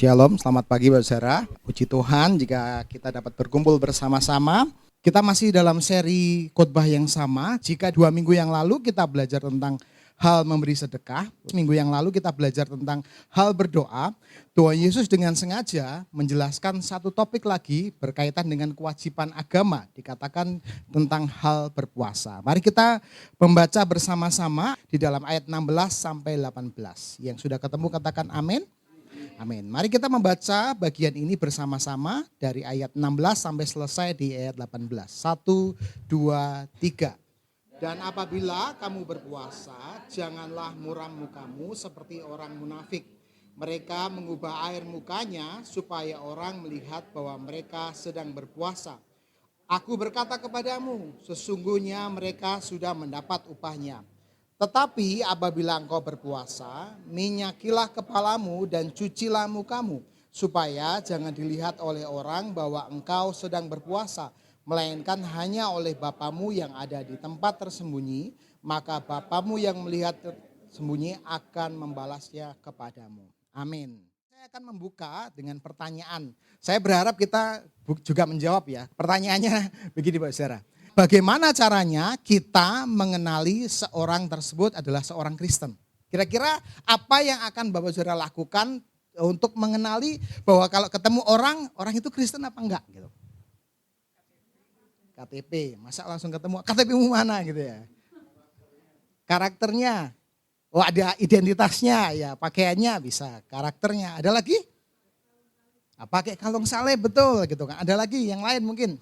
Shalom, selamat pagi Bapak Saudara. Puji Tuhan jika kita dapat berkumpul bersama-sama. Kita masih dalam seri khotbah yang sama. Jika 2 minggu yang lalu kita belajar tentang hal memberi sedekah, minggu yang lalu kita belajar tentang hal berdoa. Tuhan Yesus dengan sengaja menjelaskan satu topik lagi berkaitan dengan kewajiban agama, dikatakan tentang hal berpuasa. Mari kita membaca bersama-sama di dalam ayat 16 sampai 18. Yang sudah ketemu katakan amin. Amin. Mari kita membaca bagian ini bersama-sama dari ayat 16 sampai selesai di ayat 18. 1, 2, 3. Dan apabila kamu berpuasa, janganlah muram mukamu seperti orang munafik. Mereka mengubah air mukanya supaya orang melihat bahwa mereka sedang berpuasa. Aku berkata kepadamu, sesungguhnya mereka sudah mendapat upahnya. Tetapi apabila engkau berpuasa, minyakilah kepalamu dan cucilah mukamu, supaya jangan dilihat oleh orang bahwa engkau sedang berpuasa, melainkan hanya oleh Bapamu yang ada di tempat tersembunyi, maka Bapamu yang melihat tersembunyi akan membalasnya kepadamu. Amin. Saya akan membuka dengan pertanyaan. Saya berharap kita juga menjawab ya. Pertanyaannya begini Pak Saudara. Bagaimana caranya kita mengenali seorang tersebut adalah seorang Kristen? Kira-kira apa yang akan Bapak Saudara lakukan untuk mengenali bahwa kalau ketemu orang itu Kristen apa enggak gitu? KTP, masa langsung ketemu KTP-mu mana gitu ya? Karakternya, oh ada identitasnya ya, pakaiannya bisa, karakternya. Ada lagi? Pakai kalung saleh betul gitu kan. Ada lagi yang lain mungkin.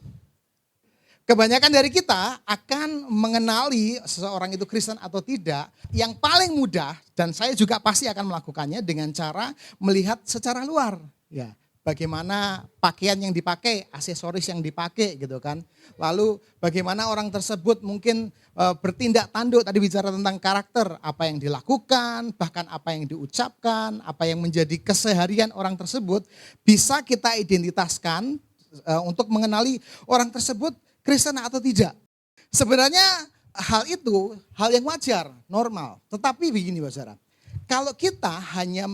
Kebanyakan dari kita akan mengenali seseorang itu Kristen atau tidak. Yang paling mudah dan saya juga pasti akan melakukannya dengan cara melihat secara luar. Ya, bagaimana pakaian yang dipakai, aksesoris yang dipakai gitu kan. Lalu bagaimana orang tersebut mungkin bertindak tanduk, tadi bicara tentang karakter, apa yang dilakukan, bahkan apa yang diucapkan, apa yang menjadi keseharian orang tersebut. Bisa kita identitaskan untuk mengenali orang tersebut Kristen atau tidak. Sebenarnya hal itu hal yang wajar, normal. Tetapi begini Bapak Saudara, kalau kita hanya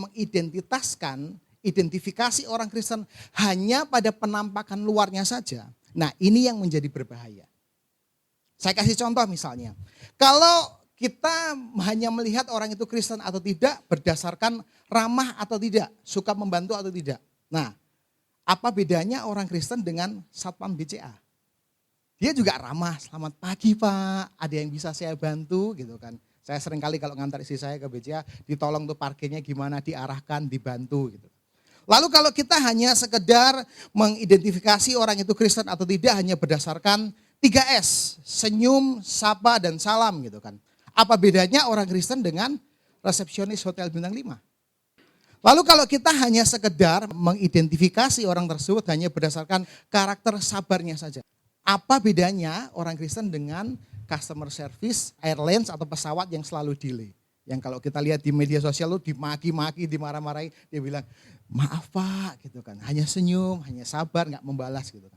identifikasi orang Kristen hanya pada penampakan luarnya saja, nah ini yang menjadi berbahaya. Saya kasih contoh misalnya, kalau kita hanya melihat orang itu Kristen atau tidak berdasarkan ramah atau tidak, suka membantu atau tidak. Nah, apa bedanya orang Kristen dengan Satpam BCA? Dia juga ramah, selamat pagi Pak, ada yang bisa saya bantu gitu kan. Saya sering kali kalau ngantar istri saya ke BCA, ditolong tuh parkirnya gimana, diarahkan, dibantu gitu. Lalu kalau kita hanya sekedar mengidentifikasi orang itu Kristen atau tidak hanya berdasarkan 3S, senyum, sapa, dan salam gitu kan. Apa bedanya orang Kristen dengan resepsionis Hotel Bintang 5? Lalu kalau kita hanya sekedar mengidentifikasi orang tersebut hanya berdasarkan karakter sabarnya saja. Apa bedanya orang Kristen dengan customer service, airlines atau pesawat yang selalu delay. Yang kalau kita lihat di media sosial lu dimaki-maki, dimarah-marahi, dia bilang maaf Pak gitu kan. Hanya senyum, hanya sabar, gak membalas gitu kan.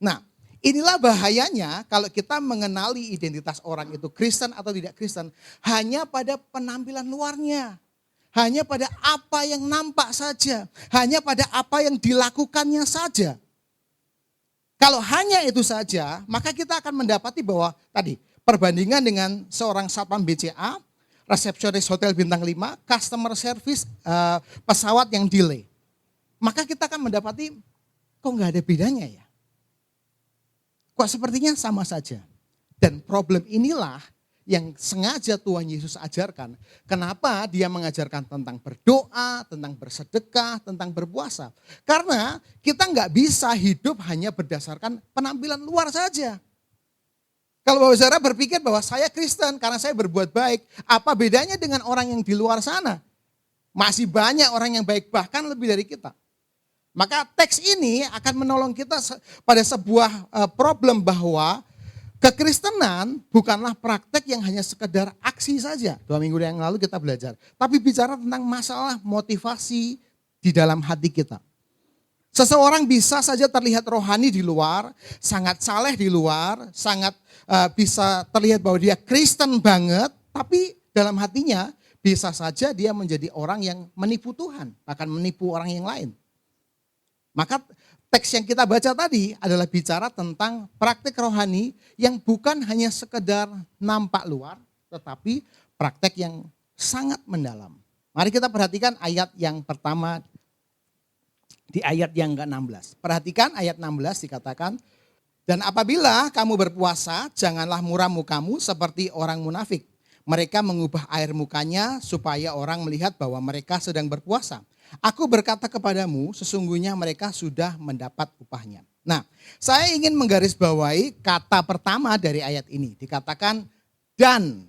Nah inilah bahayanya kalau kita mengenali identitas orang itu Kristen atau tidak Kristen hanya pada penampilan luarnya. Hanya pada apa yang nampak saja, hanya pada apa yang dilakukannya saja. Kalau hanya itu saja, maka kita akan mendapati bahwa tadi perbandingan dengan seorang satpam BCA, resepsionis Hotel Bintang 5, customer service pesawat yang delay. Maka kita akan mendapati kok nggak ada bedanya ya? Kok sepertinya sama saja. Dan problem inilah yang sengaja Tuhan Yesus ajarkan. Kenapa dia mengajarkan tentang berdoa, tentang bersedekah, tentang berpuasa. Karena kita nggak bisa hidup hanya berdasarkan penampilan luar saja. Kalau Bapak Saudara berpikir bahwa saya Kristen karena saya berbuat baik, apa bedanya dengan orang yang di luar sana? Masih banyak orang yang baik, bahkan lebih dari kita. Maka teks ini akan menolong kita pada sebuah problem bahwa kekristenan bukanlah praktek yang hanya sekedar aksi saja. 2 minggu yang lalu kita belajar. Tapi bicara tentang masalah motivasi di dalam hati kita. Seseorang bisa saja terlihat rohani di luar, sangat saleh di luar, sangat bisa terlihat bahwa dia Kristen banget. Tapi dalam hatinya bisa saja dia menjadi orang yang menipu Tuhan, bahkan menipu orang yang lain. Maka teks yang kita baca tadi adalah bicara tentang praktik rohani yang bukan hanya sekedar nampak luar, tetapi praktek yang sangat mendalam. Mari kita perhatikan ayat yang pertama di ayat yang ke-16. Perhatikan ayat 16 dikatakan, dan apabila kamu berpuasa, janganlah muram mukamu seperti orang munafik. Mereka mengubah air mukanya supaya orang melihat bahwa mereka sedang berpuasa. Aku berkata kepadamu, sesungguhnya mereka sudah mendapat upahnya. Nah, saya ingin menggarisbawahi kata pertama dari ayat ini. Dikatakan dan.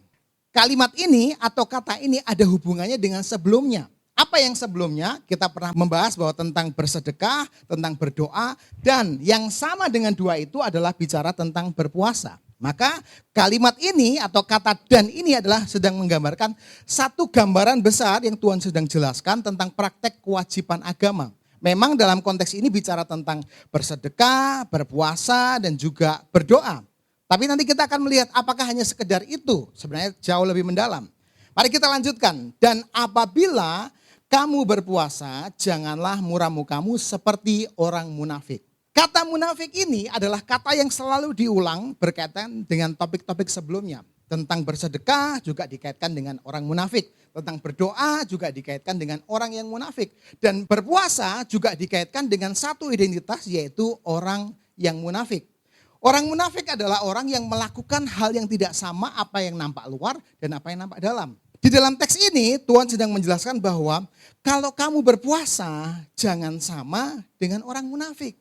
Kalimat ini atau kata ini ada hubungannya dengan sebelumnya. Apa yang sebelumnya? Kita pernah membahas bahwa tentang bersedekah, tentang berdoa, dan yang sama dengan dua itu adalah bicara tentang berpuasa. Maka kalimat ini atau kata dan ini adalah sedang menggambarkan satu gambaran besar yang Tuhan sedang jelaskan tentang praktek kewajiban agama. Memang dalam konteks ini bicara tentang bersedekah, berpuasa, dan juga berdoa. Tapi nanti kita akan melihat apakah hanya sekedar itu, sebenarnya jauh lebih mendalam. Mari kita lanjutkan. Dan apabila kamu berpuasa, janganlah muram mukamu seperti orang munafik. Kata munafik ini adalah kata yang selalu diulang berkaitan dengan topik-topik sebelumnya. Tentang bersedekah juga dikaitkan dengan orang munafik. Tentang berdoa juga dikaitkan dengan orang yang munafik. Dan berpuasa juga dikaitkan dengan satu identitas yaitu orang yang munafik. Orang munafik adalah orang yang melakukan hal yang tidak sama apa yang nampak luar dan apa yang nampak dalam. Di dalam teks ini Tuhan sedang menjelaskan bahwa kalau kamu berpuasa jangan sama dengan orang munafik.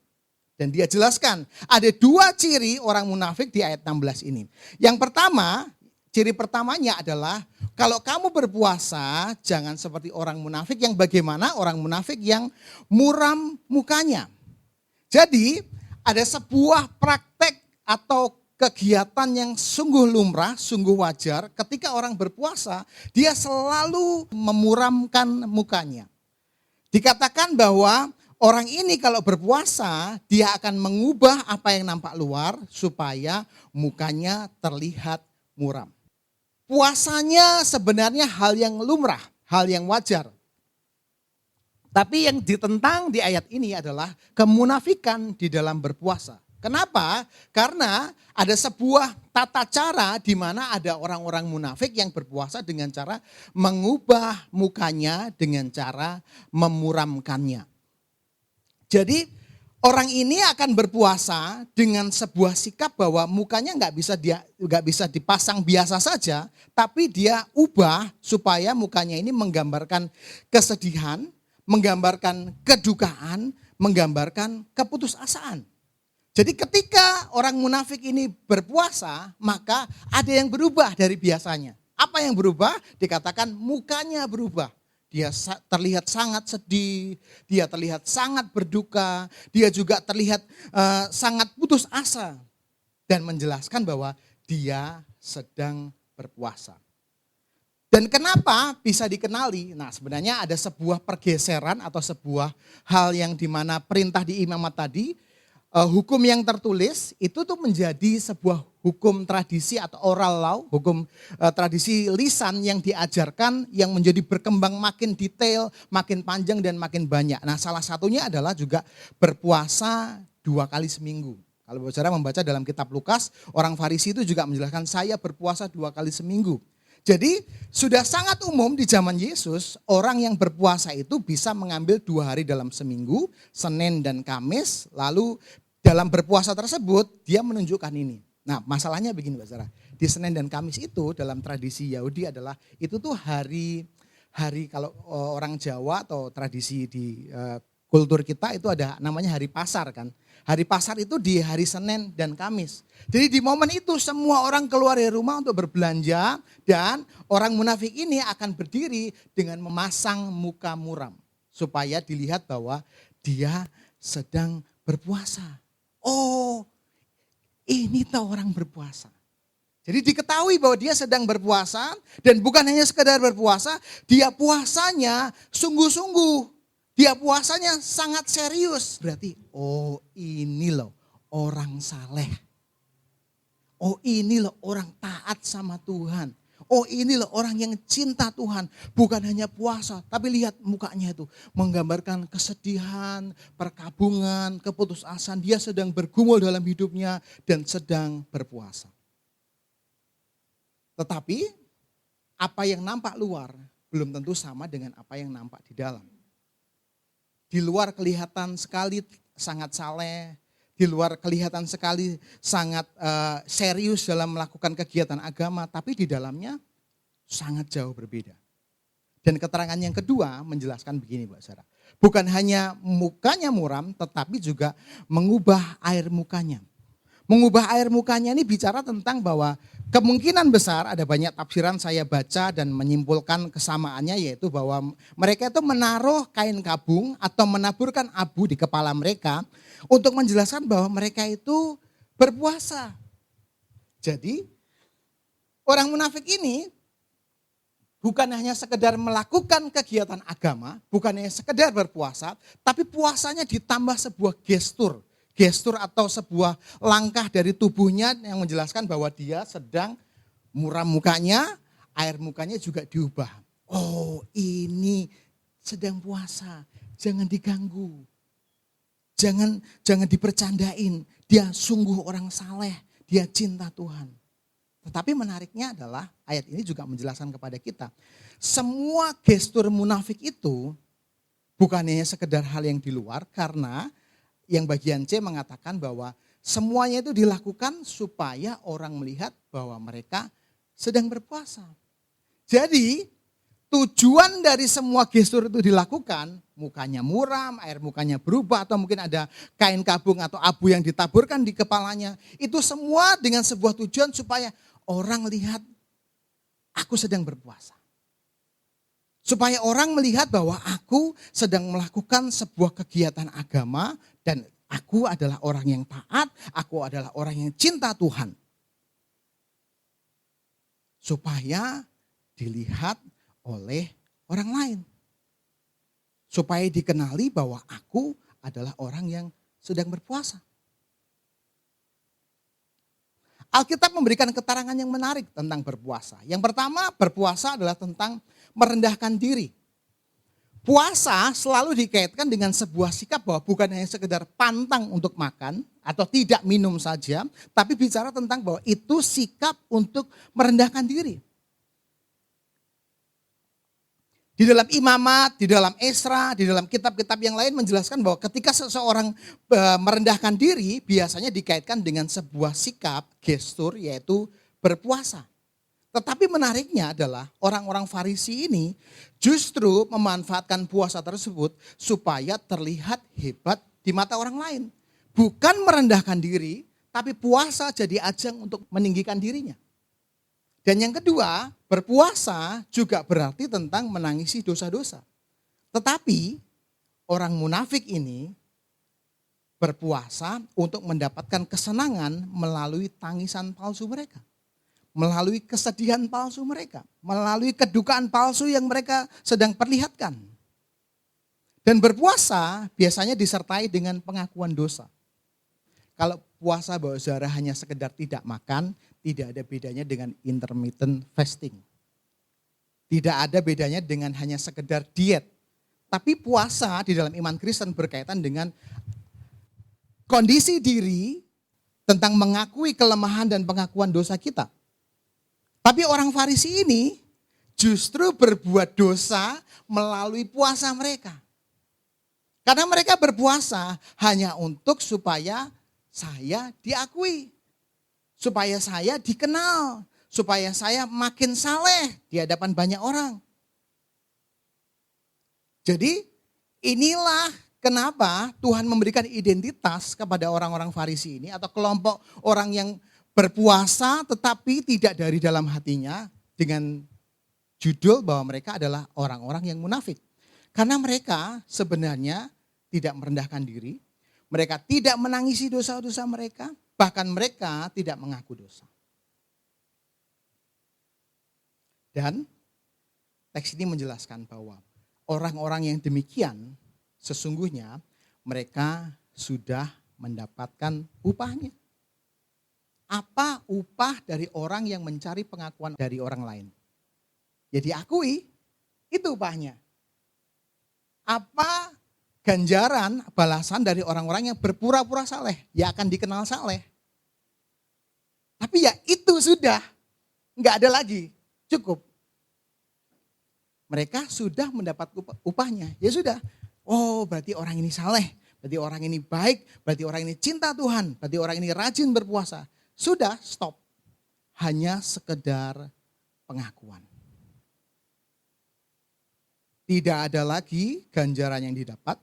Dan dia jelaskan ada dua ciri orang munafik di ayat 16 ini. Yang pertama, ciri pertamanya adalah kalau kamu berpuasa jangan seperti orang munafik yang bagaimana orang munafik yang muram mukanya. Jadi ada sebuah praktek atau kegiatan yang sungguh lumrah, sungguh wajar ketika orang berpuasa, dia selalu memuramkan mukanya. Dikatakan bahwa orang ini kalau berpuasa, dia akan mengubah apa yang nampak luar supaya mukanya terlihat muram. Puasanya sebenarnya hal yang lumrah, hal yang wajar. Tapi yang ditentang di ayat ini adalah kemunafikan di dalam berpuasa. Kenapa? Karena ada sebuah tata cara di mana ada orang-orang munafik yang berpuasa dengan cara mengubah mukanya dengan cara memuramkannya. Jadi orang ini akan berpuasa dengan sebuah sikap bahwa mukanya nggak bisa dipasang biasa saja, tapi dia ubah supaya mukanya ini menggambarkan kesedihan, menggambarkan kedukaan, menggambarkan keputusasaan. Jadi ketika orang munafik ini berpuasa, maka ada yang berubah dari biasanya. Apa yang berubah? Dikatakan mukanya berubah. Dia terlihat sangat sedih, dia terlihat sangat berduka, dia juga terlihat sangat putus asa. Dan menjelaskan bahwa dia sedang berpuasa. Dan kenapa bisa dikenali? Nah sebenarnya ada sebuah pergeseran atau sebuah hal yang dimana perintah di imamat tadi, hukum yang tertulis itu tuh menjadi sebuah hukum tradisi atau oral law, hukum tradisi lisan yang diajarkan yang menjadi berkembang makin detail, makin panjang dan makin banyak. Nah salah satunya adalah juga berpuasa 2 kali seminggu. Kalau saudara membaca dalam kitab Lukas, orang Farisi itu juga menjelaskan saya berpuasa 2 kali seminggu. Jadi sudah sangat umum di zaman Yesus orang yang berpuasa itu bisa mengambil 2 hari dalam seminggu, Senin dan Kamis, lalu dalam berpuasa tersebut dia menunjukkan ini. Nah masalahnya begini Pak Saudara, di Senin dan Kamis itu dalam tradisi Yahudi adalah itu tuh hari kalau orang Jawa atau tradisi di kultur kita itu ada namanya hari pasar kan. Hari pasar itu di hari Senin dan Kamis. Jadi di momen itu semua orang keluar dari rumah untuk berbelanja dan orang munafik ini akan berdiri dengan memasang muka muram. Supaya dilihat bahwa dia sedang berpuasa. Oh ini tuh orang berpuasa. Jadi diketahui bahwa dia sedang berpuasa dan bukan hanya sekedar berpuasa, dia puasanya sungguh-sungguh. Dia puasanya sangat serius. Berarti, oh ini loh orang saleh. Oh ini loh orang taat sama Tuhan. Oh ini loh orang yang cinta Tuhan. Bukan hanya puasa, tapi lihat mukanya itu. Menggambarkan kesedihan, perkabungan, keputusasaan. Dia sedang bergumul dalam hidupnya dan sedang berpuasa. Tetapi apa yang nampak luar belum tentu sama dengan apa yang nampak di dalam. Di luar kelihatan sekali sangat saleh, di luar kelihatan sekali sangat serius dalam melakukan kegiatan agama, tapi di dalamnya sangat jauh berbeda. Dan keterangan yang kedua menjelaskan begini Mbak Sarah. Bukan hanya mukanya muram, tetapi juga mengubah air mukanya. Mengubah air mukanya ini bicara tentang bahwa kemungkinan besar ada banyak tafsiran saya baca dan menyimpulkan kesamaannya yaitu bahwa mereka itu menaruh kain kabung atau menaburkan abu di kepala mereka untuk menjelaskan bahwa mereka itu berpuasa. Jadi orang munafik ini bukan hanya sekedar melakukan kegiatan agama, bukan hanya sekedar berpuasa, tapi puasanya ditambah sebuah gestur atau sebuah langkah dari tubuhnya yang menjelaskan bahwa dia sedang muram mukanya, air mukanya juga diubah. Oh ini sedang puasa, jangan diganggu. Jangan dipercandain, dia sungguh orang saleh, dia cinta Tuhan. Tetapi menariknya adalah ayat ini juga menjelaskan kepada kita. Semua gestur munafik itu bukan hanya sekedar hal yang di luar karena yang bagian C mengatakan bahwa semuanya itu dilakukan supaya orang melihat bahwa mereka sedang berpuasa. Jadi tujuan dari semua gestur itu dilakukan, mukanya muram, air mukanya berubah atau mungkin ada kain kabung atau abu yang ditaburkan di kepalanya. Itu semua dengan sebuah tujuan supaya orang lihat aku sedang berpuasa. Supaya orang melihat bahwa aku sedang melakukan sebuah kegiatan agama dan aku adalah orang yang taat, aku adalah orang yang cinta Tuhan. Supaya dilihat oleh orang lain. Supaya dikenali bahwa aku adalah orang yang sedang berpuasa. Alkitab memberikan keterangan yang menarik tentang berpuasa. Yang pertama, berpuasa adalah tentang merendahkan diri. Puasa selalu dikaitkan dengan sebuah sikap bahwa bukan hanya sekedar pantang untuk makan atau tidak minum saja, tapi bicara tentang bahwa itu sikap untuk merendahkan diri. Di dalam Imamat, di dalam Esra, di dalam kitab-kitab yang lain menjelaskan bahwa ketika seseorang merendahkan diri biasanya dikaitkan dengan sebuah sikap, gestur yaitu berpuasa. Tetapi menariknya adalah orang-orang Farisi ini justru memanfaatkan puasa tersebut supaya terlihat hebat di mata orang lain. Bukan merendahkan diri, tapi puasa jadi ajang untuk meninggikan dirinya. Dan yang kedua, berpuasa juga berarti tentang menangisi dosa-dosa. Tetapi orang munafik ini berpuasa untuk mendapatkan kesenangan melalui tangisan palsu mereka. Melalui kesedihan palsu mereka. Melalui kedukaan palsu yang mereka sedang perlihatkan. Dan berpuasa biasanya disertai dengan pengakuan dosa. Kalau puasa Bapak Saudara hanya sekedar tidak makan, tidak ada bedanya dengan intermittent fasting. Tidak ada bedanya dengan hanya sekedar diet. Tapi puasa di dalam iman Kristen berkaitan dengan kondisi diri tentang mengakui kelemahan dan pengakuan dosa kita. Tapi orang Farisi ini justru berbuat dosa melalui puasa mereka. Karena mereka berpuasa hanya untuk supaya saya diakui. Supaya saya dikenal, supaya saya makin saleh di hadapan banyak orang. Jadi inilah kenapa Tuhan memberikan identitas kepada orang-orang Farisi ini atau kelompok orang yang berpuasa tetapi tidak dari dalam hatinya dengan judul bahwa mereka adalah orang-orang yang munafik. Karena mereka sebenarnya tidak merendahkan diri, mereka tidak menangisi dosa-dosa mereka, bahkan mereka tidak mengaku dosa. Dan teks ini menjelaskan bahwa orang-orang yang demikian sesungguhnya mereka sudah mendapatkan upahnya. Apa upah dari orang yang mencari pengakuan dari orang lain? Ya diakui, itu upahnya. Apa ganjaran, balasan dari orang-orang yang berpura-pura saleh? Ya akan dikenal saleh. Tapi ya itu sudah, nggak ada lagi, cukup. Mereka sudah mendapat upahnya, ya sudah. Oh berarti orang ini saleh, berarti orang ini baik, berarti orang ini cinta Tuhan, berarti orang ini rajin berpuasa. Sudah, stop. Hanya sekedar pengakuan. Tidak ada lagi ganjaran yang didapat,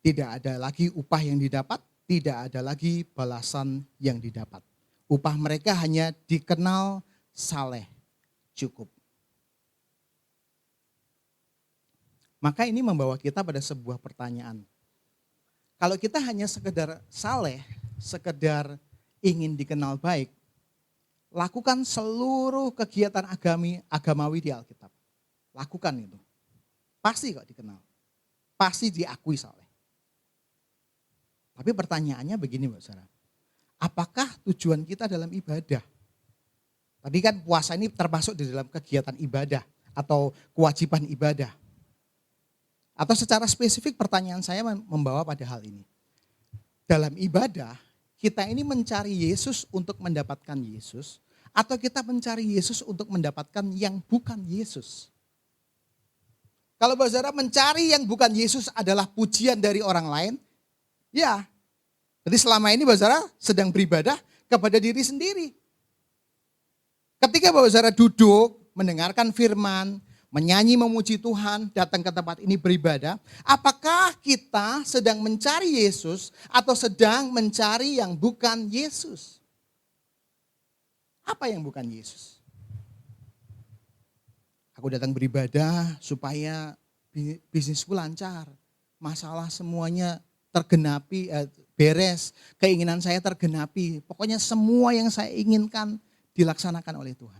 tidak ada lagi upah yang didapat, tidak ada lagi balasan yang didapat. Upah mereka hanya dikenal saleh, cukup. Maka ini membawa kita pada sebuah pertanyaan. Kalau kita hanya sekedar saleh, sekedar ingin dikenal baik, lakukan seluruh kegiatan agamawi di Alkitab. Lakukan itu. Pasti kok dikenal. Pasti diakui saleh. Tapi pertanyaannya begini Mbak Sarah. Apakah tujuan kita dalam ibadah? Tadi kan puasa ini termasuk di dalam kegiatan ibadah atau kewajiban ibadah. Atau secara spesifik pertanyaan saya membawa pada hal ini. Dalam ibadah, kita ini mencari Yesus untuk mendapatkan Yesus, atau kita mencari Yesus untuk mendapatkan yang bukan Yesus. Kalau Mbak Zara mencari yang bukan Yesus adalah pujian dari orang lain, ya. Jadi selama ini Mbak Zara sedang beribadah kepada diri sendiri. Ketika Mbak Zara duduk, mendengarkan firman, menyanyi memuji Tuhan, datang ke tempat ini beribadah, apakah kita sedang mencari Yesus atau sedang mencari yang bukan Yesus? Apa yang bukan Yesus? Aku datang beribadah supaya bisnisku lancar, masalah semuanya tergenapi, beres, keinginan saya tergenapi, pokoknya semua yang saya inginkan dilaksanakan oleh Tuhan.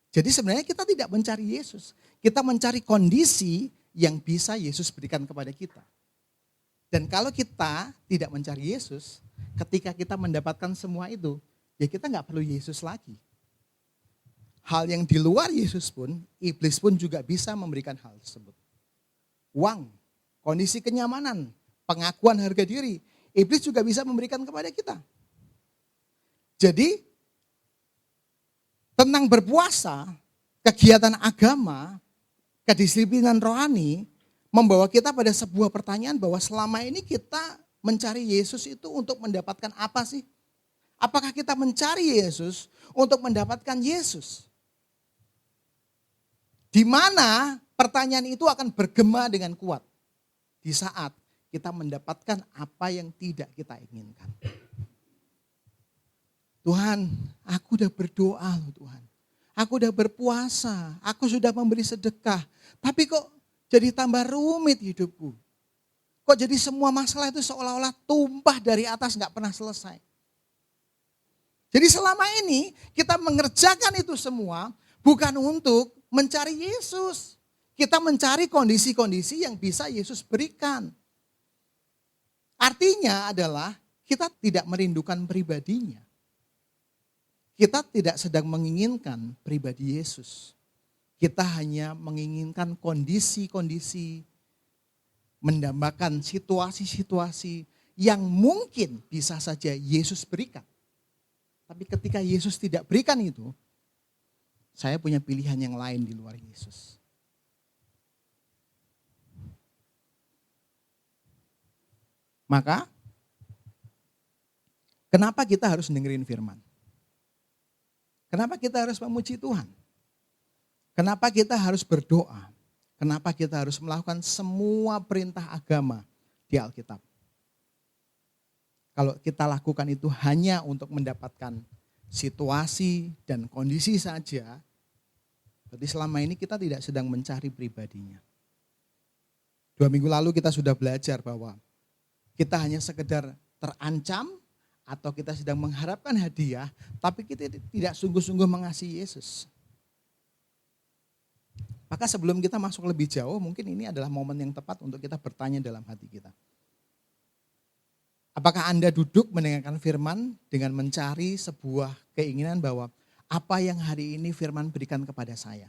Jadi sebenarnya kita tidak mencari Yesus. Kita mencari kondisi yang bisa Yesus berikan kepada kita. Dan kalau kita tidak mencari Yesus, ketika kita mendapatkan semua itu, ya kita nggak perlu Yesus lagi. Hal yang di luar Yesus pun, iblis pun juga bisa memberikan hal tersebut. Uang, kondisi kenyamanan, pengakuan harga diri, iblis juga bisa memberikan kepada kita. Jadi, tentang berpuasa, kegiatan agama, kedisiplinan rohani, membawa kita pada sebuah pertanyaan bahwa selama ini kita mencari Yesus itu untuk mendapatkan apa sih? Apakah kita mencari Yesus untuk mendapatkan Yesus? Di mana pertanyaan itu akan bergema dengan kuat? Di saat kita mendapatkan apa yang tidak kita inginkan. Tuhan, aku udah berdoa loh Tuhan. Aku udah berpuasa, aku sudah memberi sedekah. Tapi kok jadi tambah rumit hidupku. Kok jadi semua masalah itu seolah-olah tumpah dari atas gak pernah selesai. Jadi selama ini kita mengerjakan itu semua bukan untuk mencari Yesus. Kita mencari kondisi-kondisi yang bisa Yesus berikan. Artinya adalah kita tidak merindukan pribadinya. Kita tidak sedang menginginkan pribadi Yesus. Kita hanya menginginkan kondisi-kondisi, mendambakan situasi-situasi yang mungkin bisa saja Yesus berikan. Tapi ketika Yesus tidak berikan itu, saya punya pilihan yang lain di luar Yesus. Maka, kenapa kita harus dengerin firman? Kenapa kita harus memuji Tuhan? Kenapa kita harus berdoa? Kenapa kita harus melakukan semua perintah agama di Alkitab? Kalau kita lakukan itu hanya untuk mendapatkan situasi dan kondisi saja, berarti selama ini kita tidak sedang mencari pribadinya. 2 minggu lalu kita sudah belajar bahwa kita hanya sekedar terancam atau kita sedang mengharapkan hadiah, tapi kita tidak sungguh-sungguh mengasihi Yesus. Maka sebelum kita masuk lebih jauh, mungkin ini adalah momen yang tepat untuk kita bertanya dalam hati kita. Apakah Anda duduk mendengarkan firman dengan mencari sebuah keinginan bahwa apa yang hari ini firman berikan kepada saya?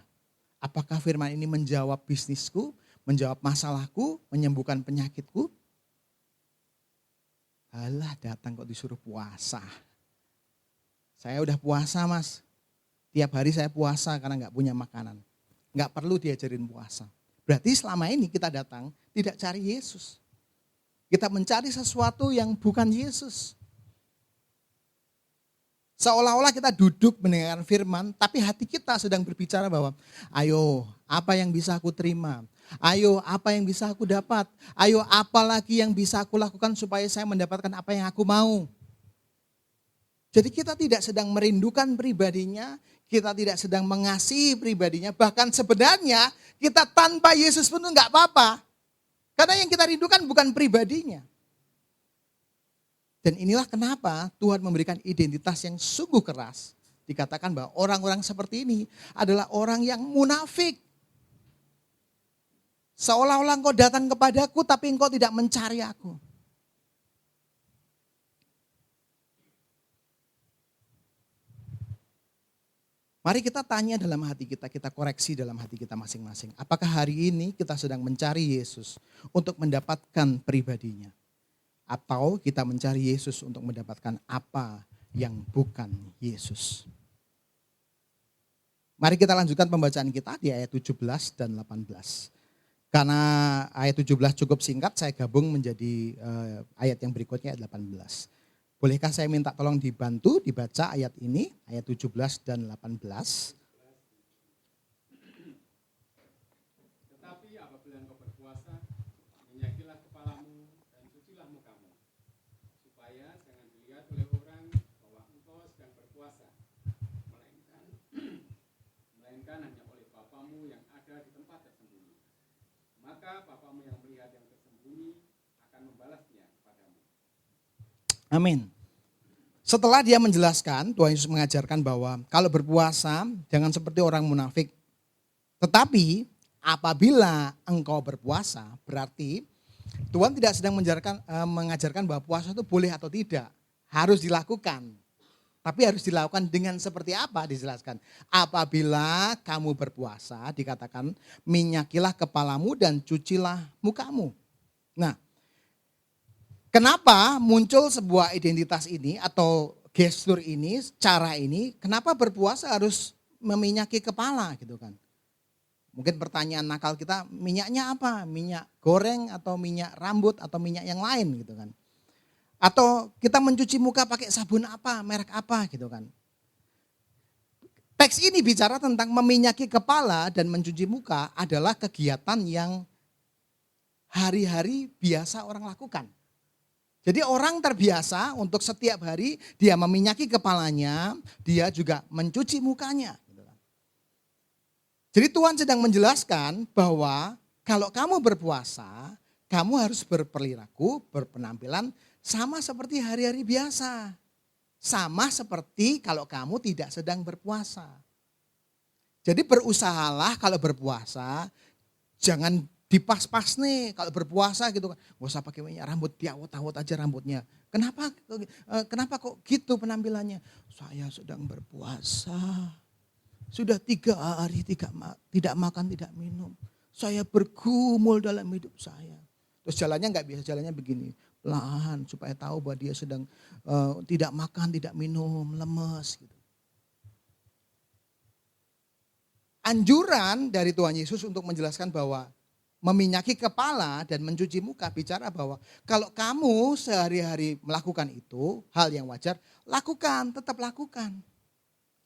Apakah firman ini menjawab bisnisku, menjawab masalahku, menyembuhkan penyakitku? Alah, datang kok disuruh puasa. Saya udah puasa, Mas. Tiap hari saya puasa karena nggak punya makanan. Nggak perlu diajarin puasa. Berarti selama ini kita datang tidak cari Yesus. Kita mencari sesuatu yang bukan Yesus. Seolah-olah kita duduk mendengarkan firman, tapi hati kita sedang berbicara bahwa, ayo apa yang bisa aku terima? Ayo apa yang bisa aku dapat? Ayo apa lagi yang bisa aku lakukan supaya saya mendapatkan apa yang aku mau? Jadi kita tidak sedang merindukan pribadinya, kita tidak sedang mengasihi pribadinya, bahkan sebenarnya kita tanpa Yesus pun enggak apa-apa. Karena yang kita rindukan bukan pribadinya. Dan inilah kenapa Tuhan memberikan identitas yang sungguh keras. Dikatakan bahwa orang-orang seperti ini adalah orang yang munafik. Seolah-olah engkau datang kepadaku tapi engkau tidak mencari aku. Mari kita tanya dalam hati kita koreksi dalam hati kita masing-masing. Apakah hari ini kita sedang mencari Yesus untuk mendapatkan pribadinya? Atau kita mencari Yesus untuk mendapatkan apa yang bukan Yesus? Mari kita lanjutkan pembacaan kita di ayat 17 dan 18. Karena ayat 17 cukup singkat, saya gabung menjadi ayat yang berikutnya ayat 18. Bolehkah saya minta tolong dibantu dibaca ayat ini, ayat 17 dan 18. Tetapi apabila engkau berpuasa, minyakilah kepalamu dan cucilah mukamu, supaya jangan dilihat oleh orang bahwa engkau sedang berpuasa, melainkan hanya oleh Bapamu yang ada di tempat tersembunyi. Maka Bapamu yang melihat yang tersembunyi akan membalasnya kepadamu. Amin. Setelah dia menjelaskan, Tuhan Yesus mengajarkan bahwa kalau berpuasa jangan seperti orang munafik. Tetapi apabila engkau berpuasa, berarti Tuhan tidak sedang mengajarkan bahwa puasa itu boleh atau tidak. Harus dilakukan. Tapi harus dilakukan dengan seperti apa dijelaskan. Apabila kamu berpuasa, dikatakan minyakilah kepalamu dan cucilah mukamu. Nah, kenapa muncul sebuah identitas ini atau gestur ini, cara ini, kenapa berpuasa harus meminyaki kepala gitu kan. Mungkin pertanyaan nakal kita, minyaknya apa? Minyak goreng atau minyak rambut atau minyak yang lain gitu kan. Atau kita mencuci muka pakai sabun apa, merek apa gitu kan. Teks ini bicara tentang meminyaki kepala dan mencuci muka adalah kegiatan yang hari-hari biasa orang lakukan. Jadi orang terbiasa untuk setiap hari dia meminyaki kepalanya, dia juga mencuci mukanya. Jadi Tuhan sedang menjelaskan bahwa kalau kamu berpuasa, kamu harus berperilaku, berpenampilan sama seperti hari-hari biasa. Sama seperti kalau kamu tidak sedang berpuasa. Jadi berusahalah kalau berpuasa, jangan dipas-pas nih kalau berpuasa gitu kan. Gak usah pakai minyak rambut, diawet-awet aja rambutnya. Kenapa kok gitu penampilannya? Saya sedang berpuasa. Sudah 3 hari tidak makan, tidak minum. Saya bergumul dalam hidup saya. Terus jalannya gak biasa, jalannya begini. Pelan supaya tahu bahwa dia sedang tidak makan, tidak minum, lemes gitu. Anjuran dari Tuhan Yesus untuk menjelaskan bahwa meminyaki kepala dan mencuci muka bicara bahwa kalau kamu sehari-hari melakukan itu, hal yang wajar, lakukan, tetap lakukan.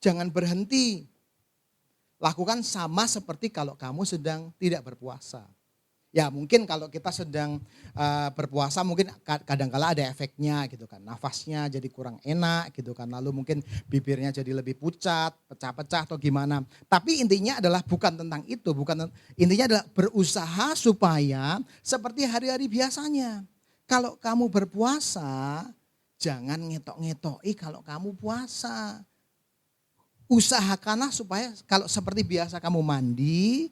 Jangan berhenti. Lakukan sama seperti kalau kamu sedang tidak berpuasa. Ya mungkin kalau kita sedang berpuasa mungkin kadang-kala ada efeknya gitu kan. Nafasnya jadi kurang enak gitu kan. Lalu mungkin bibirnya jadi lebih pucat, pecah-pecah atau gimana. Tapi intinya adalah bukan tentang itu. Intinya adalah berusaha supaya seperti hari-hari biasanya. Kalau kamu berpuasa jangan ngetok-ngetoki kalau kamu puasa. Usahakanlah supaya kalau seperti biasa kamu mandi,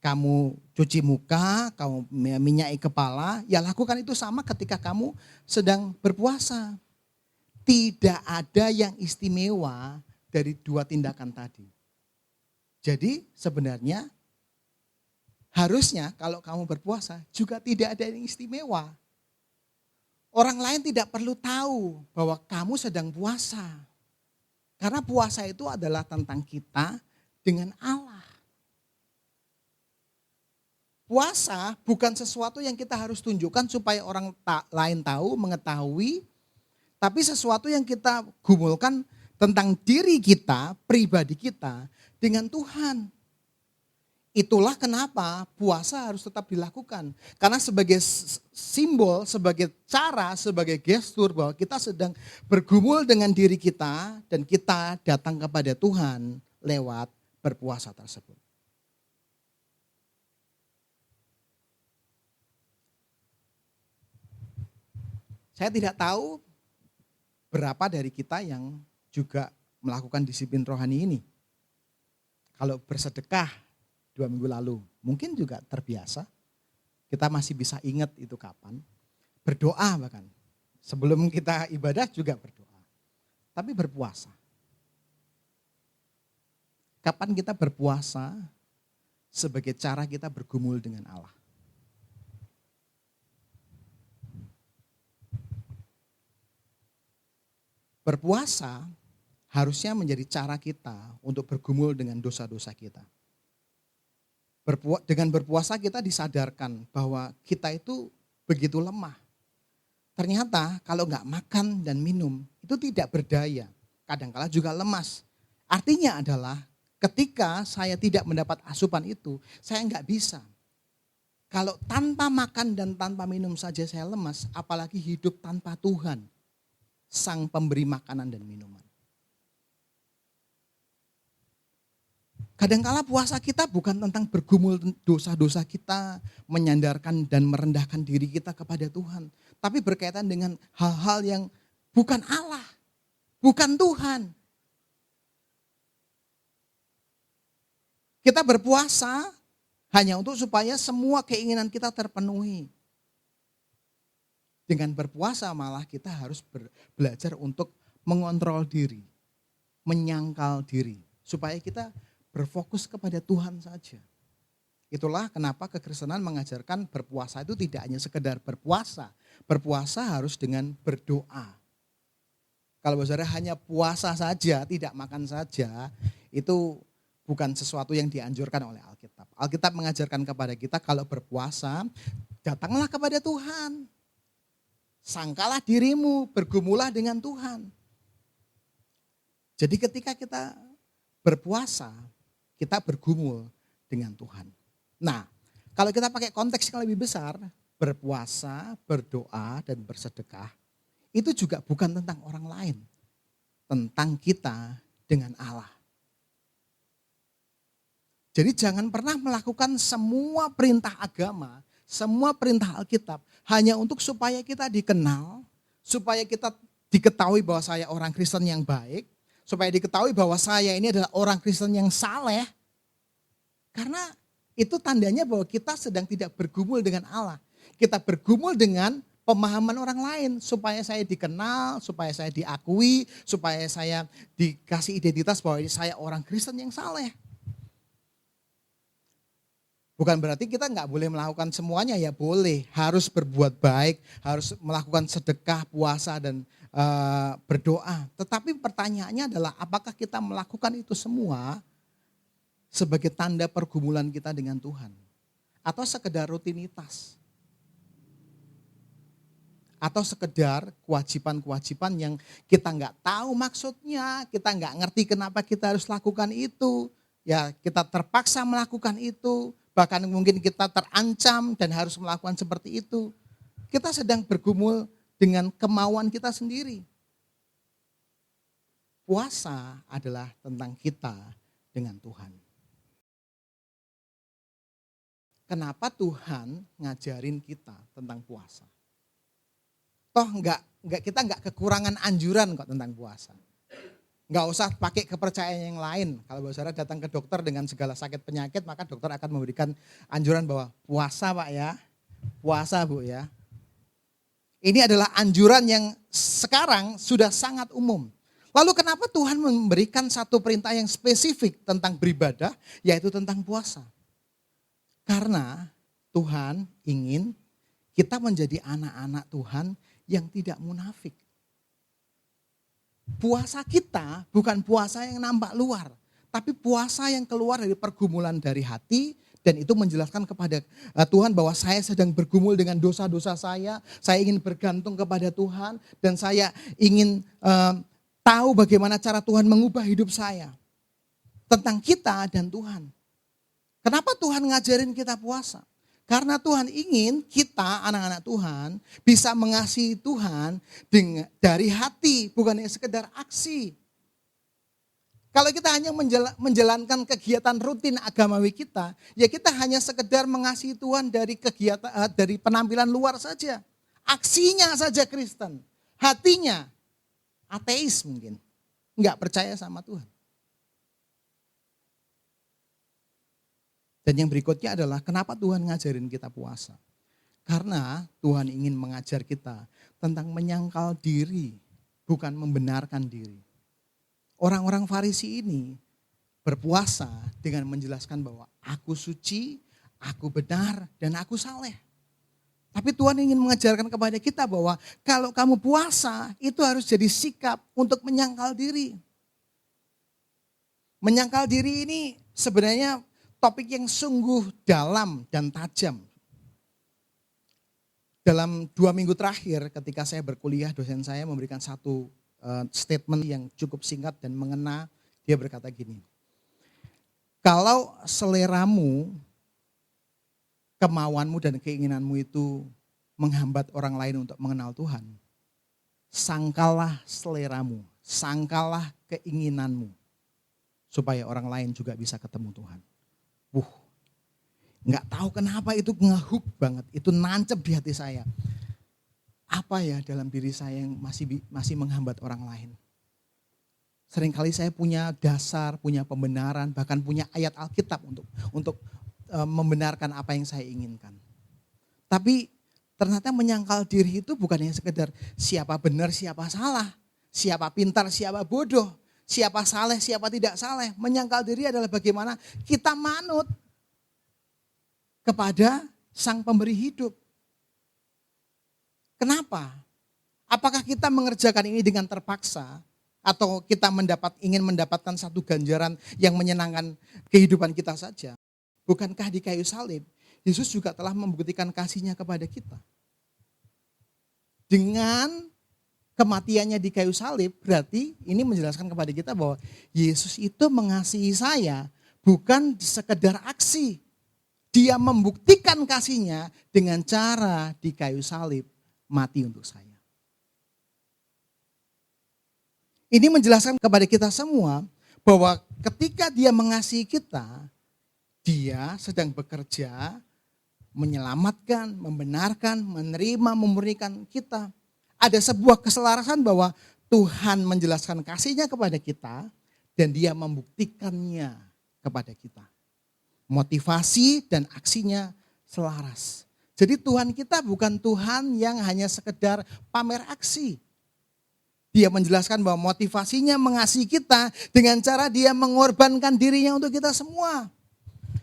kamu cuci muka, kamu minyaki kepala, ya lakukan itu sama ketika kamu sedang berpuasa. Tidak ada yang istimewa dari dua tindakan tadi. Jadi sebenarnya harusnya kalau kamu berpuasa juga tidak ada yang istimewa. Orang lain tidak perlu tahu bahwa kamu sedang puasa. Karena puasa itu adalah tentang kita dengan Allah. Puasa bukan sesuatu yang kita harus tunjukkan supaya orang lain tahu, mengetahui. Tapi sesuatu yang kita gumulkan tentang diri kita, pribadi kita dengan Tuhan. Itulah kenapa puasa harus tetap dilakukan. Karena sebagai simbol, sebagai cara, sebagai gestur bahwa kita sedang bergumul dengan diri kita dan kita datang kepada Tuhan lewat berpuasa tersebut. Saya tidak tahu berapa dari kita yang juga melakukan disiplin rohani ini. Kalau bersedekah 2 minggu lalu, mungkin juga terbiasa. Kita masih bisa ingat itu kapan. Berdoa bahkan. Sebelum kita ibadah juga berdoa. Tapi berpuasa. Kapan kita berpuasa sebagai cara kita bergumul dengan Allah? Berpuasa harusnya menjadi cara kita untuk bergumul dengan dosa-dosa kita. Dengan berpuasa kita disadarkan bahwa kita itu begitu lemah. Ternyata kalau nggak makan dan minum itu tidak berdaya. Kadang-kala juga lemas. Artinya adalah ketika saya tidak mendapat asupan itu, saya nggak bisa. Kalau tanpa makan dan tanpa minum saja saya lemas, apalagi hidup tanpa Tuhan. Sang pemberi makanan dan minuman. Kadangkala puasa kita bukan tentang bergumul dosa-dosa kita, menyandarkan dan merendahkan diri kita kepada Tuhan. Tapi berkaitan dengan hal-hal yang bukan Allah, bukan Tuhan. Kita berpuasa hanya untuk supaya semua keinginan kita terpenuhi. Dengan berpuasa malah kita harus belajar untuk mengontrol diri, menyangkal diri. Supaya kita berfokus kepada Tuhan saja. Itulah kenapa kekristenan mengajarkan berpuasa itu tidak hanya sekedar berpuasa. Berpuasa harus dengan berdoa. Kalau saudara hanya puasa saja, tidak makan saja, itu bukan sesuatu yang dianjurkan oleh Alkitab. Alkitab mengajarkan kepada kita kalau berpuasa, datanglah kepada Tuhan. Sangkalah dirimu, bergumulah dengan Tuhan. Jadi ketika kita berpuasa, kita bergumul dengan Tuhan. Nah, kalau kita pakai konteks yang lebih besar, berpuasa, berdoa, dan bersedekah, itu juga bukan tentang orang lain. Tentang kita dengan Allah. Jadi jangan pernah melakukan semua perintah agama, semua perintah Alkitab hanya untuk supaya kita dikenal, supaya kita diketahui bahwa saya orang Kristen yang baik, supaya diketahui bahwa saya ini adalah orang Kristen yang saleh. Karena itu tandanya bahwa kita sedang tidak bergumul dengan Allah. Kita bergumul dengan pemahaman orang lain supaya saya dikenal, supaya saya diakui, supaya saya dikasih identitas bahwa saya orang Kristen yang saleh. Bukan berarti kita nggak boleh melakukan semuanya, ya boleh. Harus berbuat baik, harus melakukan sedekah, puasa, dan berdoa. Tetapi pertanyaannya adalah apakah kita melakukan itu semua sebagai tanda pergumulan kita dengan Tuhan? Atau sekedar rutinitas? Atau sekedar kewajiban-kewajiban yang kita nggak tahu maksudnya, kita nggak ngerti kenapa kita harus lakukan itu. Ya kita terpaksa melakukan itu. Bahkan mungkin kita terancam dan harus melakukan seperti itu. Kita sedang bergumul dengan kemauan kita sendiri. Puasa adalah tentang kita dengan Tuhan. Kenapa Tuhan ngajarin kita tentang puasa? Toh kita enggak kekurangan anjuran kok tentang puasa. Nggak usah pakai kepercayaan yang lain. Kalau saudara datang ke dokter dengan segala sakit penyakit, maka dokter akan memberikan anjuran bahwa puasa Pak ya, puasa Bu ya. Ini adalah anjuran yang sekarang sudah sangat umum. Lalu kenapa Tuhan memberikan satu perintah yang spesifik tentang beribadah, yaitu tentang puasa? Karena Tuhan ingin kita menjadi anak-anak Tuhan yang tidak munafik. Puasa kita bukan puasa yang nampak luar, tapi puasa yang keluar dari pergumulan dari hati, dan itu menjelaskan kepada Tuhan bahwa saya sedang bergumul dengan dosa-dosa saya ingin bergantung kepada Tuhan, dan saya ingin tahu bagaimana cara Tuhan mengubah hidup saya. Tentang kita dan Tuhan. Kenapa Tuhan ngajarin kita puasa? Karena Tuhan ingin kita anak-anak Tuhan bisa mengasihi Tuhan dari hati, bukan hanya sekedar aksi. Kalau kita hanya menjalankan kegiatan rutin agamawi kita, ya kita hanya sekedar mengasihi Tuhan dari kegiatan dari penampilan luar saja. Aksinya saja Kristen, hatinya ateis mungkin, nggak percaya sama Tuhan. Dan yang berikutnya adalah kenapa Tuhan ngajarin kita puasa. Karena Tuhan ingin mengajar kita tentang menyangkal diri, bukan membenarkan diri. Orang-orang Farisi ini berpuasa dengan menjelaskan bahwa aku suci, aku benar, dan aku saleh. Tapi Tuhan ingin mengajarkan kepada kita bahwa kalau kamu puasa itu harus jadi sikap untuk menyangkal diri. Menyangkal diri ini sebenarnya topik yang sungguh dalam dan tajam. Dalam 2 minggu terakhir ketika saya berkuliah, dosen saya memberikan satu statement yang cukup singkat dan mengena. Dia berkata gini, kalau seleramu, kemauanmu dan keinginanmu itu menghambat orang lain untuk mengenal Tuhan, sangkalah seleramu, sangkalah keinginanmu, supaya orang lain juga bisa ketemu Tuhan. Nggak tahu kenapa itu ngehook banget, itu nancep di hati saya. Apa ya dalam diri saya yang masih menghambat orang lain? Seringkali saya punya dasar, punya pembenaran, bahkan punya ayat Alkitab untuk membenarkan apa yang saya inginkan. Tapi ternyata menyangkal diri itu bukan hanya sekedar siapa benar, siapa salah, siapa pintar, siapa bodoh, siapa saleh, siapa tidak saleh. Menyangkal diri adalah bagaimana kita manut kepada Sang Pemberi hidup. Kenapa? Apakah kita mengerjakan ini dengan terpaksa atau kita ingin mendapatkan satu ganjaran yang menyenangkan kehidupan kita saja? Bukankah di kayu salib Yesus juga telah membuktikan kasih-Nya kepada kita? Dengan kematiannya di kayu salib, berarti ini menjelaskan kepada kita bahwa Yesus itu mengasihi saya bukan sekedar aksi. Dia membuktikan kasih-Nya dengan cara di kayu salib mati untuk saya. Ini menjelaskan kepada kita semua bahwa ketika Dia mengasihi kita, Dia sedang bekerja menyelamatkan, membenarkan, menerima, memurnikan kita. Ada sebuah keselarasan bahwa Tuhan menjelaskan kasih-Nya kepada kita dan Dia membuktikannya kepada kita. Motivasi dan aksinya selaras. Jadi Tuhan kita bukan Tuhan yang hanya sekedar pamer aksi. Dia menjelaskan bahwa motivasinya mengasihi kita dengan cara Dia mengorbankan dirinya untuk kita semua.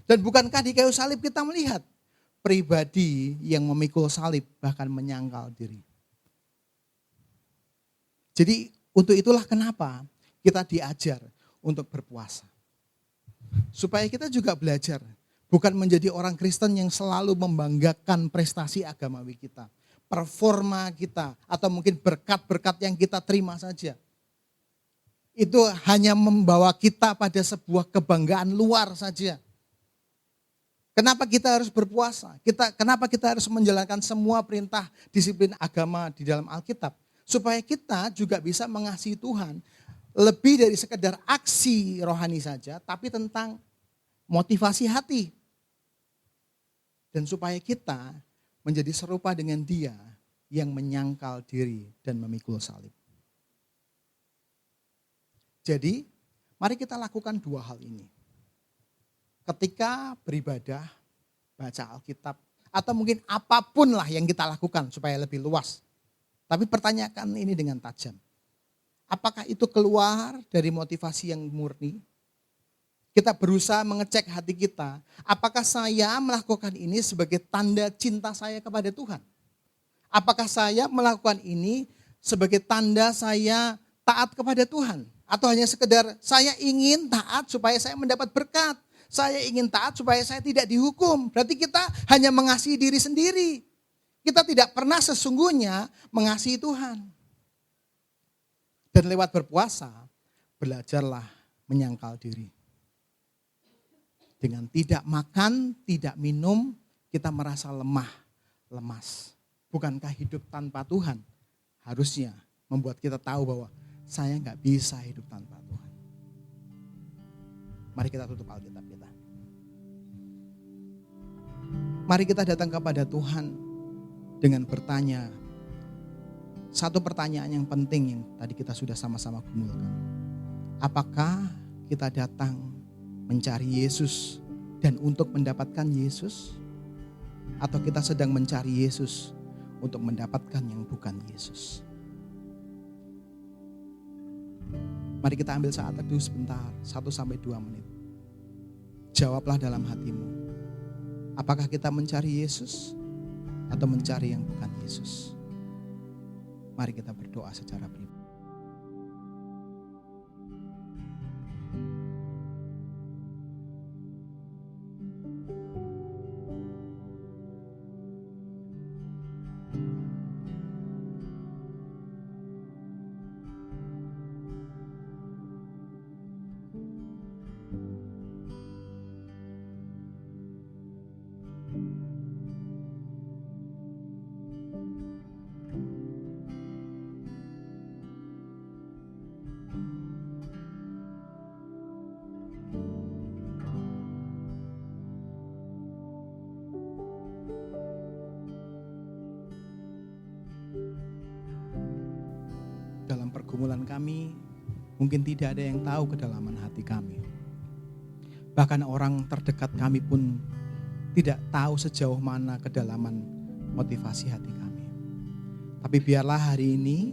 Dan bukankah di kayu salib kita melihat pribadi yang memikul salib bahkan menyangkal diri. Jadi untuk itulah kenapa kita diajar untuk berpuasa. Supaya kita juga belajar, bukan menjadi orang Kristen yang selalu membanggakan prestasi agamawi kita, performa kita, atau mungkin berkat-berkat yang kita terima saja. Itu hanya membawa kita pada sebuah kebanggaan luar saja. Kenapa kita harus berpuasa? Kenapa kita harus menjalankan semua perintah disiplin agama di dalam Alkitab? Supaya kita juga bisa mengasihi Tuhan lebih dari sekedar aksi rohani saja, tapi tentang motivasi hati. Dan supaya kita menjadi serupa dengan Dia yang menyangkal diri dan memikul salib. Jadi mari kita lakukan dua hal ini. Ketika beribadah, baca Alkitab, atau mungkin apapun lah yang kita lakukan supaya lebih luas. Tapi pertanyakan ini dengan tajam. Apakah itu keluar dari motivasi yang murni? Kita berusaha mengecek hati kita. Apakah saya melakukan ini sebagai tanda cinta saya kepada Tuhan? Apakah saya melakukan ini sebagai tanda saya taat kepada Tuhan? Atau hanya sekedar saya ingin taat supaya saya mendapat berkat. Saya ingin taat supaya saya tidak dihukum. Berarti kita hanya mengasihi diri sendiri. Kita tidak pernah sesungguhnya mengasihi Tuhan. Dan lewat berpuasa, belajarlah menyangkal diri. Dengan tidak makan, tidak minum, kita merasa lemah, lemas. Bukankah hidup tanpa Tuhan harusnya membuat kita tahu bahwa saya nggak bisa hidup tanpa Tuhan. Mari kita tutup Alkitab kita. Mari kita datang kepada Tuhan dengan bertanya. Satu pertanyaan yang penting yang tadi kita sudah sama-sama gumulkan. Apakah kita datang mencari Yesus dan untuk mendapatkan Yesus? Atau kita sedang mencari Yesus untuk mendapatkan yang bukan Yesus? Mari kita ambil saat teduh sebentar, 1-2 menit. Jawablah dalam hatimu. Apakah kita mencari Yesus atau mencari yang bukan Yesus? Mari kita berdoa secara pribadi. Dalam pergumulan kami, mungkin tidak ada yang tahu kedalaman hati kami. Bahkan orang terdekat kami pun tidak tahu sejauh mana kedalaman motivasi hati kami. Tapi biarlah hari ini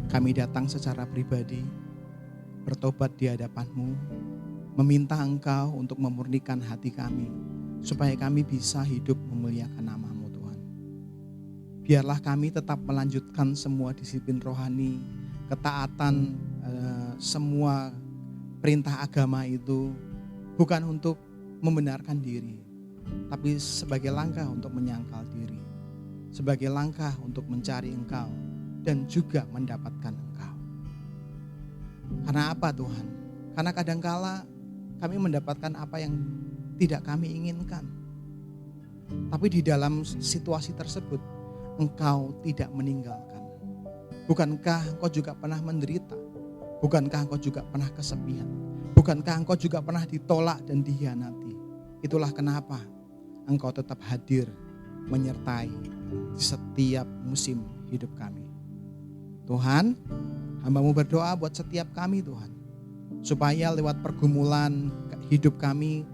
kami datang secara pribadi, bertobat di hadapan-Mu, meminta Engkau untuk memurnikan hati kami, supaya kami bisa hidup memuliakan nama-Mu Tuhan. Biarlah kami tetap melanjutkan semua disiplin rohani, ketaatan semua perintah agama itu bukan untuk membenarkan diri, tapi sebagai langkah untuk menyangkal diri, sebagai langkah untuk mencari Engkau dan juga mendapatkan Engkau. Karena apa Tuhan? Karena kadangkala kami mendapatkan apa yang tidak kami inginkan, tapi di dalam situasi tersebut Engkau tidak meninggalkan. Bukankah Engkau juga pernah menderita? Bukankah Engkau juga pernah kesepian? Bukankah Engkau juga pernah ditolak dan dikhianati? Itulah kenapa Engkau tetap hadir menyertai di setiap musim hidup kami. Tuhan, hamba-Mu berdoa buat setiap kami Tuhan. Supaya lewat pergumulan hidup kami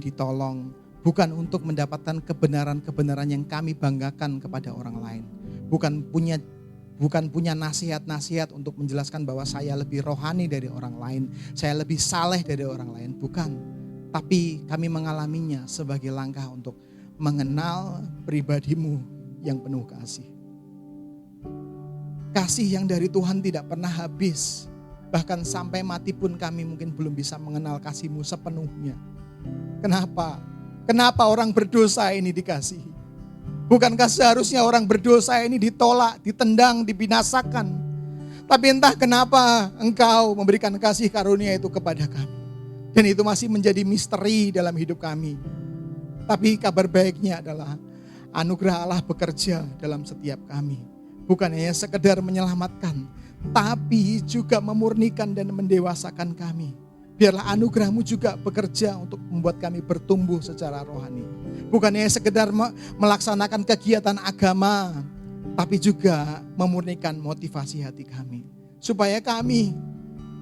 ditolong. Bukan untuk mendapatkan kebenaran-kebenaran yang kami banggakan kepada orang lain. Bukan punya nasihat-nasihat untuk menjelaskan bahwa saya lebih rohani dari orang lain, saya lebih saleh dari orang lain, bukan. Tapi kami mengalaminya sebagai langkah untuk mengenal pribadi-Mu yang penuh kasih. Kasih yang dari Tuhan tidak pernah habis, bahkan sampai mati pun kami mungkin belum bisa mengenal kasih-Mu sepenuhnya. Kenapa? Kenapa orang berdosa ini dikasihi? Bukankah seharusnya orang berdosa ini ditolak, ditendang, dibinasakan? Tapi entah kenapa Engkau memberikan kasih karunia itu kepada kami. Dan itu masih menjadi misteri dalam hidup kami. Tapi kabar baiknya adalah anugerah Allah bekerja dalam setiap kami. Bukan hanya sekedar menyelamatkan, tapi juga memurnikan dan mendewasakan kami. Biarlah anugerah-Mu juga bekerja untuk membuat kami bertumbuh secara rohani. Bukan hanya sekedar melaksanakan kegiatan agama, tapi juga memurnikan motivasi hati kami. Supaya kami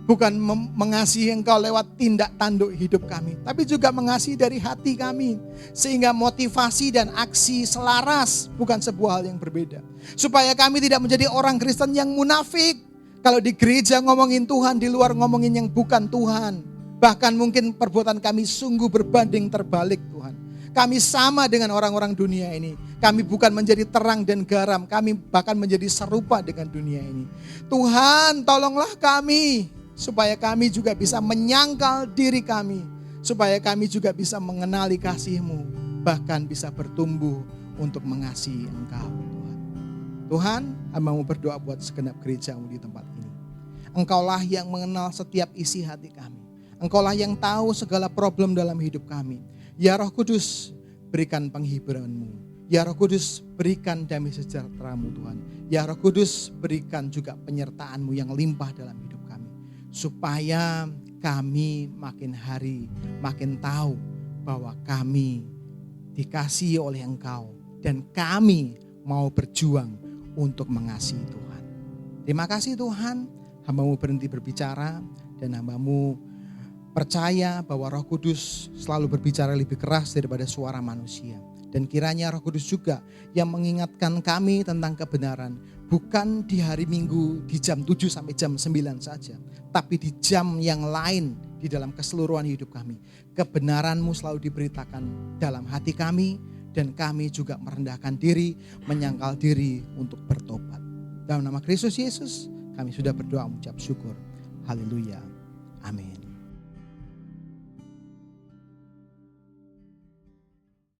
Bukan mengasihi Engkau lewat tindak tanduk hidup kami, tapi juga mengasihi dari hati kami. Sehingga motivasi dan aksi selaras, bukan sebuah hal yang berbeda. Supaya kami tidak menjadi orang Kristen yang munafik. Kalau di gereja ngomongin Tuhan, di luar ngomongin yang bukan Tuhan. Bahkan mungkin perbuatan kami sungguh berbanding terbalik Tuhan. Kami sama dengan orang-orang dunia ini. Kami bukan menjadi terang dan garam, kami bahkan menjadi serupa dengan dunia ini. Tuhan, tolonglah kami, supaya kami juga bisa menyangkal diri kami. Supaya kami juga bisa mengenali kasih-Mu. Bahkan bisa bertumbuh untuk mengasihi Engkau Tuhan. Tuhan, hamba-Mu berdoa buat segenap gereja-Mu di tempat ini. Engkaulah yang mengenal setiap isi hati kami. Engkaulah yang tahu segala problem dalam hidup kami. Ya Roh Kudus, berikan penghiburan-Mu. Ya Roh Kudus, berikan damai sejahtera-Mu Tuhan. Ya Roh Kudus, berikan juga penyertaan-Mu yang limpah dalam hidup kami. Supaya kami makin hari makin tahu bahwa kami dikasihi oleh Engkau. Dan kami mau berjuang untuk mengasihi Tuhan. Terima kasih Tuhan, hamba-Mu berhenti berbicara dan hamba-Mu percaya bahwa Roh Kudus selalu berbicara lebih keras daripada suara manusia. Dan kiranya Roh Kudus juga yang mengingatkan kami tentang kebenaran. Bukan di hari Minggu di jam 7 sampai jam 9 saja. Tapi di jam yang lain di dalam keseluruhan hidup kami. Kebenaran-Mu selalu diberitakan dalam hati kami. Dan kami juga merendahkan diri, menyangkal diri untuk bertobat. Dalam nama Kristus Yesus kami sudah berdoa mengucap syukur. Haleluya. Amin.